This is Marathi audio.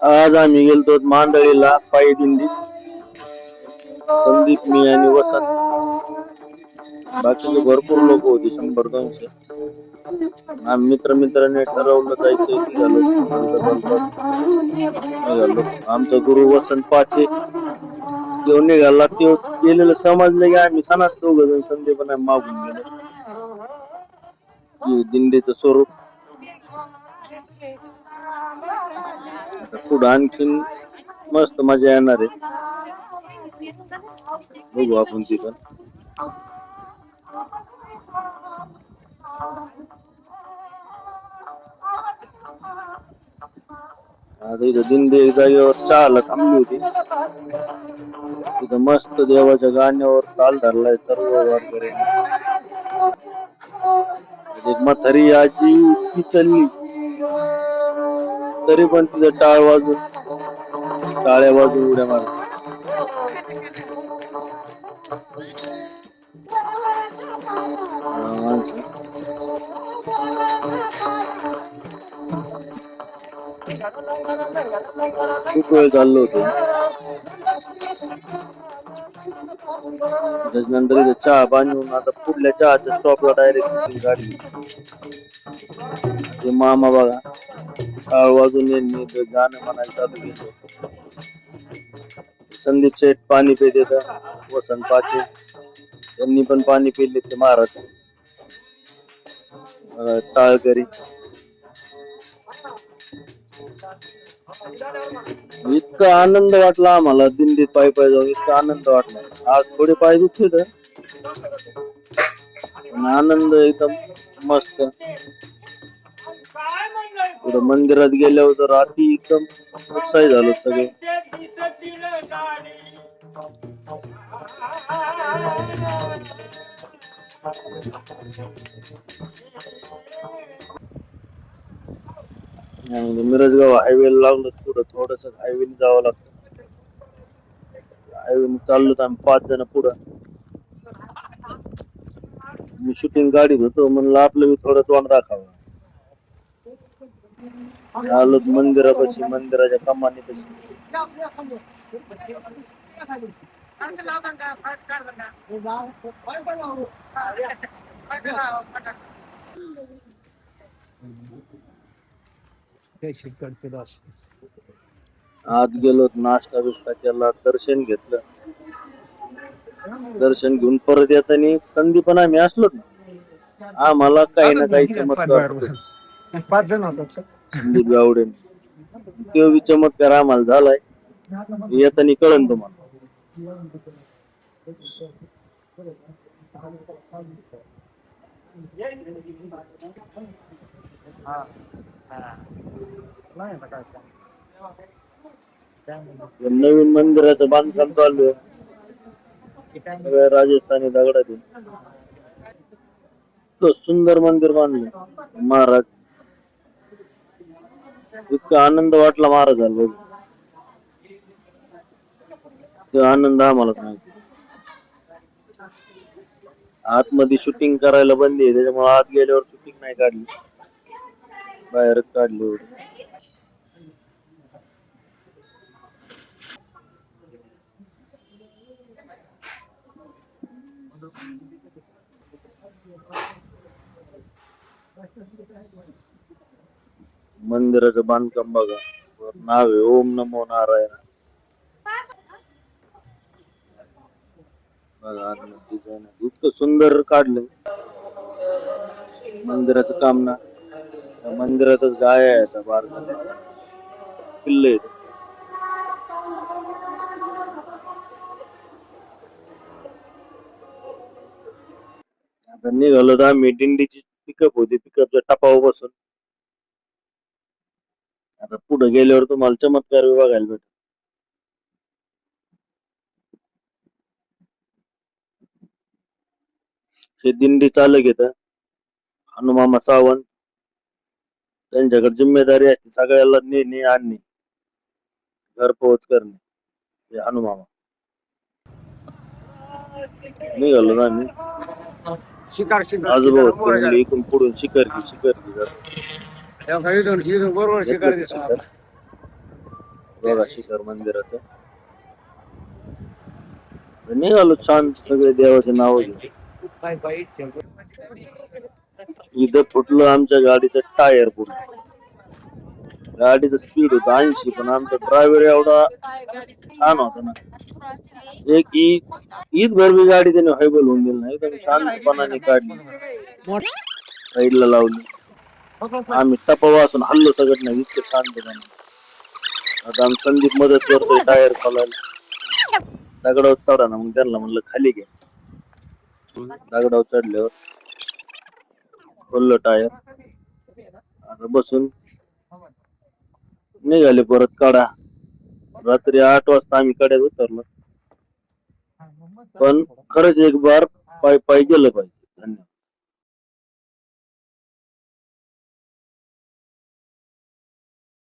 आज आम्ही गेलतो मांदळीला पायी दिंडीत. संदीप, मी आणि वसंत. बाकीचे भरपूर लोक होते, 100-200. आम्ही मित्रांनी ठरवलं जायचंय, निघालो. निघालो. आमचा गुरु वसंत पाचे तो निघाला. तो गेलेलं समजलं की आम्ही सणात 2 जण संदीप आणि मागून गेलो. दिंडीचं स्वरूप आता पुढं आणखीन मस्त मजा येणार आहे. बघू आपण ती पण. आता इथं दिंडी एक जागेवर चहाला थांबली होती. तिथं मस्त देवाच्या गाण्यावर ताल धरलाय सर्व वारकऱ्यांनी. एक म्हातारी आजी इतकी चालली तरी पण तिथं टाळ्या वाजून उड्या मारत. माणसं खूप वेळ चाललो होतो. त्याच्यानंतर इथं चहा बांधून आता पुढल्या चहाच्या स्टॉपला डायरेक्ट शूटिंग काढली. ते मामा बघा टाळ वाजून यांनी गाणं म्हणायला चालू केलं. संदीप शेठ पाणी पित येतं. वसंत पाचे त्यांनी पण पाणी पिले. ते महाराज टाळकरी. इतका आनंद वाटला आम्हाला दिंडीत पायी जाऊन. इतका आनंद वाटला. आज थोडे पाय दुखत पण आनंद एकदम मस्त. पुढे मंदिरात गेल्यावर तर रात्री एकदम उत्साही झालो सगळे. मिरजगाव हायवे लागलं. पुढं थोडस हायवेने जावं लागतं. हायवेने चाललो तर आम्ही 5 जण पुढं. मी शूटिंग गाडीत होतो म्हणलं आपलं मी थोडं तोंड दाखवावं. आलो मंदिरापाशी, मंदिराच्या कमानीपाशी. आत गेलो, नाश्ता बिष्टा केला, दर्शन घेतलं. दर्शन घेऊन परत येताना संदीप आणि आम्ही असलो ना, आम्हाला काही ना काही चमत्कार होतो. 5 जण होतात. संदीप गावडे तो चमत्कार आम्हाला झालाय. येताना कळन तुम्हाला. नवीन मंदिराचं बांधकाम चालू आहे. राजस्थानी दगडात तो सुंदर मंदिर बांधलं महाराज. इतका आनंद वाटला महाराजांना. तो आनंद आम्हालाच माहिती. आतमध्ये शूटिंग करायला बंदी आहे, त्याच्यामुळे आत गेल्यावर शूटिंग नाही काढली, बाहेरच काढली. मंदिराचं बांधकाम बघा. नाव आहे ओम नमो नारायण. बघा डिझाईन इतकं सुंदर काढलंय. मंदिराचं काम ना, मंदिरातच गाय आहेत बारकाल्या किल्ले. आता निघालो तर आम्ही दिंडीची पिकअप होती. पिकअपच्या टपावर बसून आता पुढे गेल्यावर तुम्हाला चमत्कार बघायला भेट. हे दिंडी चालक येत हनुमामा सावंत. त्यांच्याकडे जिम्मेदारी असते सगळ्याला नेणे आणणे, घर पोहोच करणे. हे हनुमामा. निघालो ना आम्ही. शिकार आजोबा होते म्हणले इथून पुढून शिखर घे जातो. बरोबर शिकार. बघा शिखर मंदिराचं. तर निघालो छान सगळे देवाचे नाव घेऊन. इथं फुटलं आमच्या गाडीचं टायर फुटलं. गाडीचं स्पीड होतं 80 पण आमचा ड्रायव्हर एवढा छान होता ना. एक ईद भर बी गाडी त्याने हायबल होऊन दिली नाही. एकदम शांतपणाने काढली, साईडला लावली. आम्ही टपा वासून हल्लो सगळं नाही इतकं शांतपणे. आता आम्ही संदीप मदत करतोय टायर खोलायला. दगडावर चढा ना मग त्यांना म्हणलं खाली घ्या. दगडावर चढल्यावर खोललं टायर. आता बसून निघाले परत काढा. रात्री 8 वाजता आम्ही कड्यात उतरलो. पण खरंच एक बार पायी पायी गेलं पाहिजे. धन्यवाद.